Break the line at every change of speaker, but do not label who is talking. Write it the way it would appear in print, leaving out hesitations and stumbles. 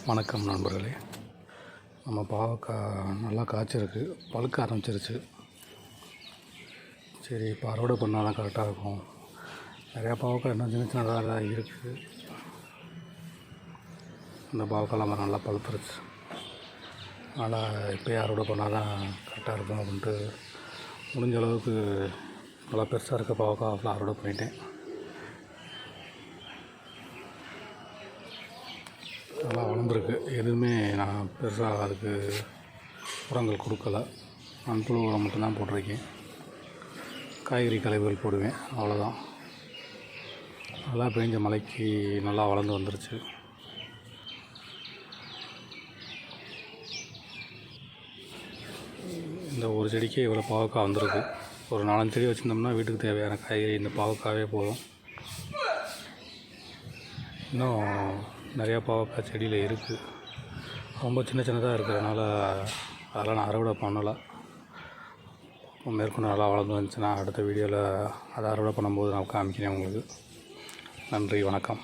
வணக்கம் நண்பர்களே. நம்ம பாவக்காய் நல்லா காய்ச்சிருக்கு, பழுக்க ஆரம்பிச்சிருச்சு. சரி, இப்போ அறுவடை பண்ணால் தான் கரெக்டாக இருக்கும். நிறையா பாவக்காய் இன்னும் சின்ன சின்னதாக தான் இருக்குது. இந்த பாவக்காய் மரம் நல்லா பழுத்துருச்சு. அதனால் இப்போயே அறுவடை பண்ணால் தான் கரெக்டாக இருக்கும் அப்படின்ட்டு முடிஞ்ச அளவுக்கு நல்லா பெருசாக இருக்க பாவக்காய் அறுவடை பண்ணிட்டேன். நல்லா வளர்ந்துருக்கு. எதுவுமே நான் பெருசாக அதுக்கு உரங்கள் கொடுக்கல. மண்புழு உரம் மட்டும்தான் போட்டிருக்கேன். காய்கறி கழிவுகள் போடுவேன், அவ்வளோதான். நல்லா பெஞ்ச மழைக்கு நல்லா வளர்ந்து வந்துருச்சு. இந்த ஒரு செடிக்கே இவ்வளோ பாவக்காய் வந்திருக்கு. ஒரு 4-5 செடி வச்சுருந்தோம்னா வீட்டுக்கு தேவையான காய்கறி இந்த பாவக்காவே போதும். இன்னும் நிறையா பாவக்காய் செடியில் இருக்குது. ரொம்ப சின்ன சின்னதாக இருக்கிறதுனால அதெல்லாம் நான் அறுவடை பண்ணலை. மேற்கொண்டு நல்லா வளர்ந்து வந்துச்சுன்னா அடுத்த வீடியோவில் அதை அறுவடை பண்ணும்போது நான் காமிக்கிறேன் உங்களுக்கு. நன்றி, வணக்கம்.